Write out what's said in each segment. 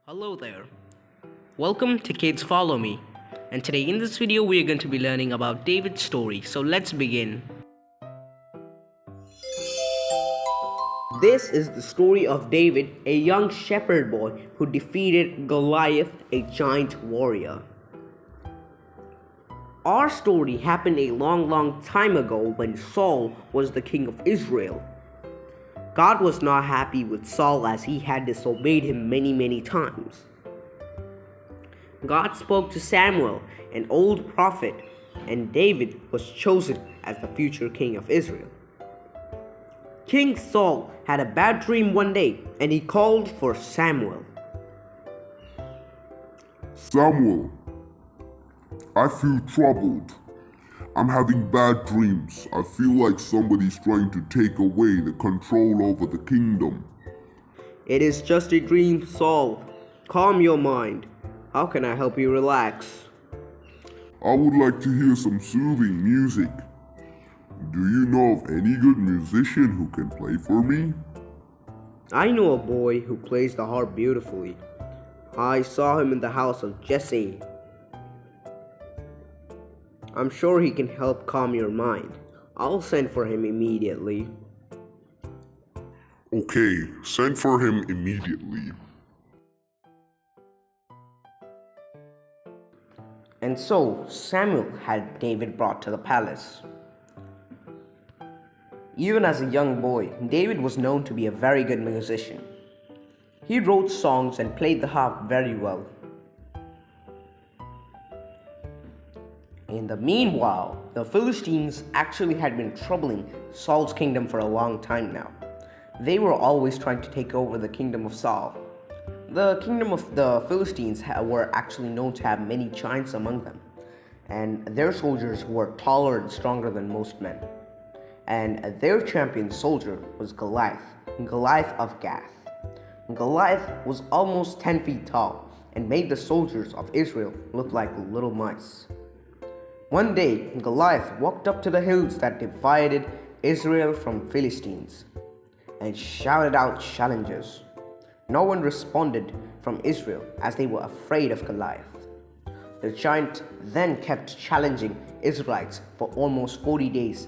Hello there. Welcome to Kids Follow Me. And today in this video we are going to be learning about David's story. So let's begin. This is the story of David, a young shepherd boy who defeated Goliath, a giant warrior. Our story happened a long time ago when Saul was the king of Israel. God was not happy with Saul as he had disobeyed him many times. God spoke to Samuel, an old prophet, and David was chosen as the future king of Israel. King Saul had a bad dream one day, and he called for Samuel. Samuel, I feel troubled. I'm having bad dreams. I feel like somebody's trying to take away the control over the kingdom. It is just a dream, Saul. Calm your mind. How can I help you relax? I would like to hear some soothing music. Do you know of any good musician who can play for me? I know a boy who plays the harp beautifully. I saw him in the house of Jesse. I'm sure he can help calm your mind. I'll send for him immediately. Okay, send for him immediately. And so Samuel had David brought to the palace. Even as a young boy, David was known to be a very good musician. He wrote songs and played the harp very well. In the meanwhile, the Philistines actually had been troubling Saul's kingdom for a long time now. They were always trying to take over the kingdom of Saul. The kingdom of the Philistines were actually known to have many giants among them, and their soldiers were taller and stronger than most men. And their champion soldier was Goliath of Gath. Goliath was almost 10 feet tall and made the soldiers of Israel look like little mice. One day, Goliath walked up to the hills that divided Israel from Philistines and shouted out challenges. No one responded from Israel as they were afraid of Goliath. The giant then kept challenging Israelites for almost 40 days.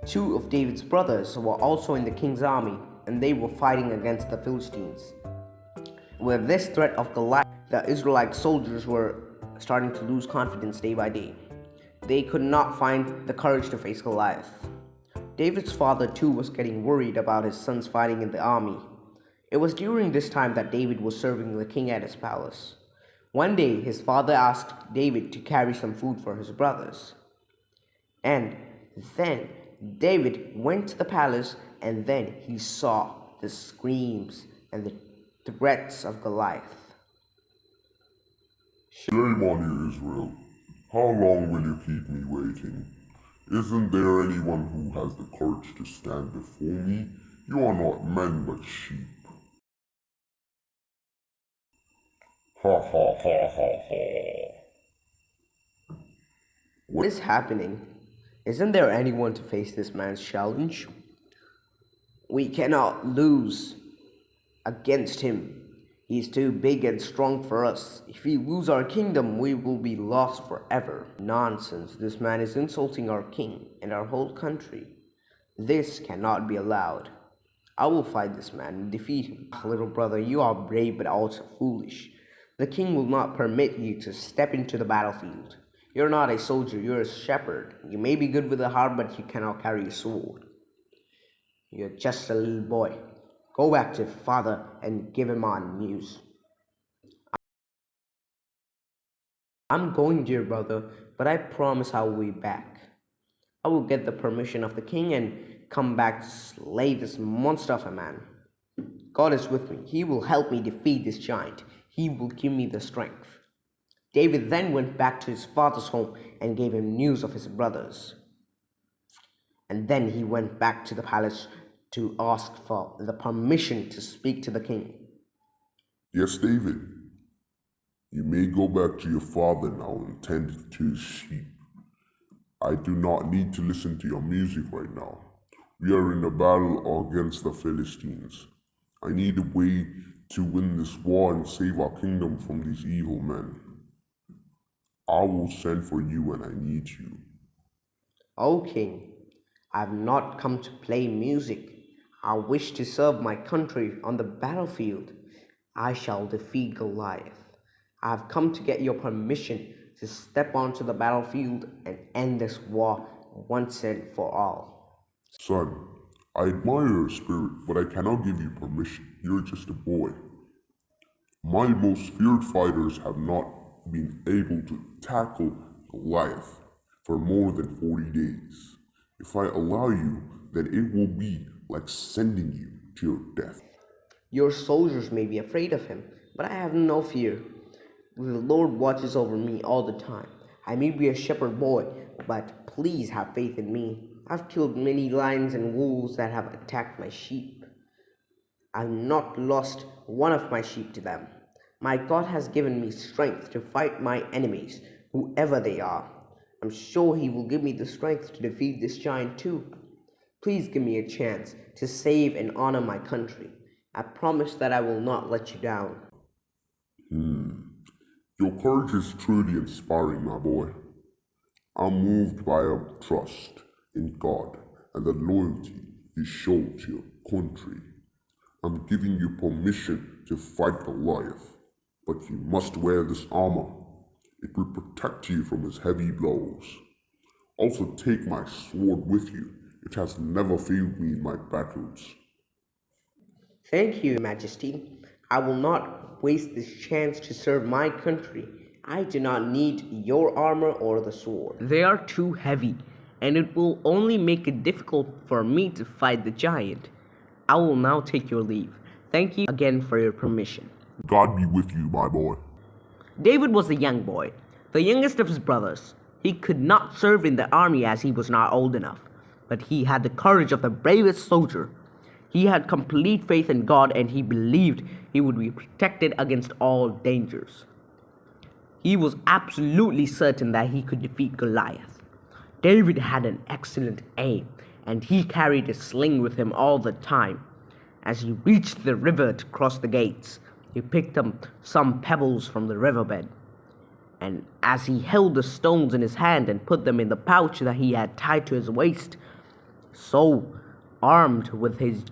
Two of David's brothers were also in the king's army, and they were fighting against the Philistines. With this threat of Goliath, the Israelite soldiers were starting to lose confidence day by day. They could not find the courage to face Goliath. David's father too was getting worried about his sons fighting in the army. It was during this time that David was serving the king at his palace. One day, his father asked David to carry some food for his brothers. And then David went to the palace, and then he saw the screams and the threats of Goliath. Shame on you, Israel. How long will you keep me waiting? Isn't there anyone who has the courage to stand before me? You are not men but sheep. Ha ha ha ha ha. What is happening? Isn't there anyone to face this man's challenge? We cannot lose against him. He's too big and strong for us. If we lose our kingdom, we will be lost forever. Nonsense. This man is insulting our king and our whole country. This cannot be allowed. I will fight this man and defeat him. Little brother, you are brave but also foolish. The king will not permit you to step into the battlefield. You're not a soldier, you're a shepherd. You may be good with a harp, but you cannot carry a sword. You're just a little boy. Go back to father and give him our news. I'm going, dear brother, but I promise I will be back. I will get the permission of the king and come back to slay this monster of a man. God is with me. He will help me defeat this giant. He will give me the strength. David then went back to his father's home and gave him news of his brothers. And then he went back to the palace to ask for the permission to speak to the king. Yes, David. You may go back to your father now and tend to his sheep. I do not need to listen to your music right now. We are in a battle against the Philistines. I need a way to win this war and save our kingdom from these evil men. I will send for you when I need you. O king, I have not come to play music. I wish to serve my country on the battlefield. I shall defeat Goliath. I have come to get your permission to step onto the battlefield and end this war once and for all. Son, I admire your spirit, but I cannot give you permission. You're just a boy. My most feared fighters have not been able to tackle Goliath for more than 40 days. If I allow you, then it will be like sending you to your death. Your soldiers may be afraid of him, but I have no fear. The Lord watches over me all the time. I may be a shepherd boy, but please have faith in me. I've killed many lions and wolves that have attacked my sheep. I've not lost one of my sheep to them. My God has given me strength to fight my enemies, whoever they are. I'm sure He will give me the strength to defeat this giant too. Please give me a chance to save and honor my country. I promise that I will not let you down. Your courage is truly inspiring, my boy. I'm moved by your trust in God and the loyalty you show to your country. I'm giving you permission to fight Goliath, but you must wear this armor. It will protect you from his heavy blows. Also take my sword with you. It has never failed me in my battles. Thank you, Your Majesty. I will not waste this chance to serve my country. I do not need your armor or the sword. They are too heavy, and it will only make it difficult for me to fight the giant. I will now take your leave. Thank you again for your permission. God be with you, my boy. David was a young boy, the youngest of his brothers. He could not serve in the army as he was not old enough, but he had the courage of the bravest soldier. He had complete faith in God and he believed he would be protected against all dangers. He was absolutely certain that he could defeat Goliath. David had an excellent aim and he carried a sling with him all the time. As he reached the river to cross the gates, he picked up some pebbles from the riverbed. And as he held the stones in his hand and put them in the pouch that he had tied to his waist, so armed with his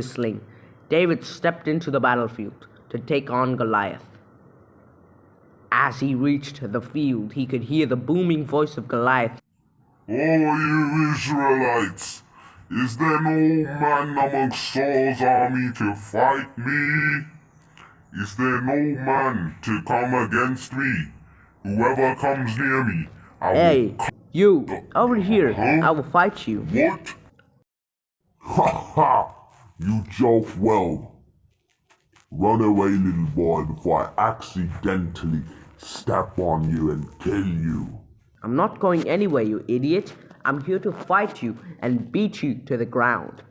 sling, David stepped into the battlefield to take on Goliath. As he reached the field, he could hear the booming voice of Goliath. "Oh, you Israelites, is there no man amongst Saul's army to fight me? Is there no man to come against me? Whoever comes near me, I will Hey, you, over here, Huh? I will fight you. What? Ha ha! You joke well. Run away, little boy, before I accidentally step on you and kill you. I'm not going anywhere, you idiot. I'm here to fight you and beat you to the ground.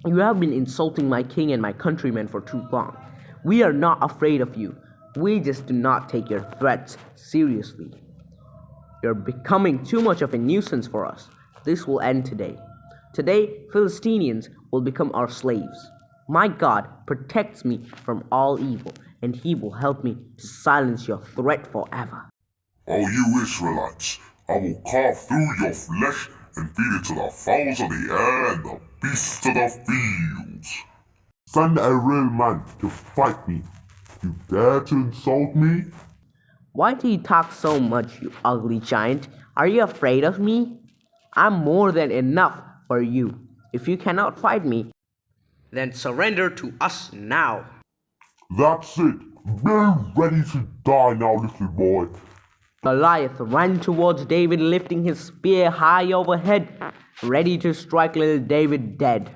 You have been insulting my king and my countrymen for too long. We are not afraid of you. We just do not take your threats seriously. You're becoming too much of a nuisance for us. This will end today. Today, Philistines will become our slaves. My God protects me from all evil, and He will help me to silence your threat forever. O you Israelites, I will carve through your flesh and feed it to the fowls of the air and the beasts of the fields. Send a real man to fight me. You dare to insult me? Why do you talk so much, you ugly giant? Are you afraid of me? I'm more than enough for you. If you cannot fight me, then surrender to us now. That's it. Be ready to die now, little boy. Goliath ran towards David, lifting his spear high overhead, ready to strike little David dead.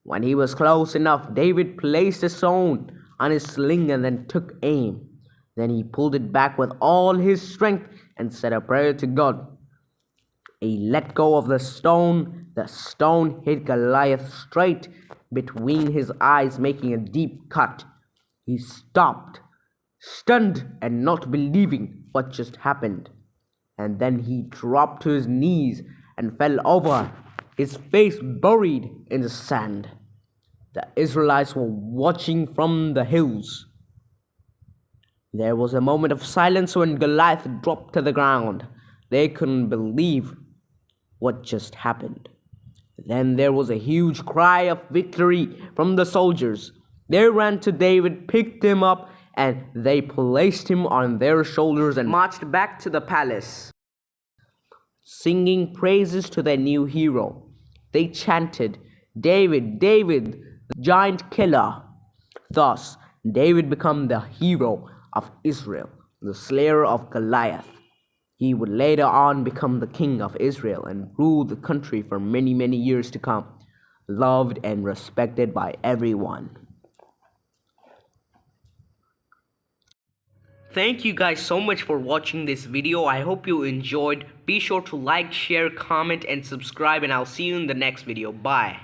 When he was close enough, David placed a stone on his sling and then took aim. Then he pulled it back with all his strength and said a prayer to God. He let go of the stone. The stone hit Goliath straight between his eyes, making a deep cut. He stopped, stunned and not believing what just happened. And then he dropped to his knees and fell over, his face buried in the sand. The Israelites were watching from the hills. There was a moment of silence when Goliath dropped to the ground. They couldn't believe what just happened. Then there was a huge cry of victory from the soldiers. They ran to David, picked him up, and they placed him on their shoulders and marched back to the palace, singing praises to their new hero. They chanted, "David, David, the giant killer." Thus, David became the hero of Israel, the slayer of Goliath. He would later on become the king of Israel and rule the country for many, many years to come, loved and respected by everyone. Thank you guys so much for watching this video. I hope you enjoyed. Be sure to like, share, comment, and subscribe, and I'll see you in the next video. Bye.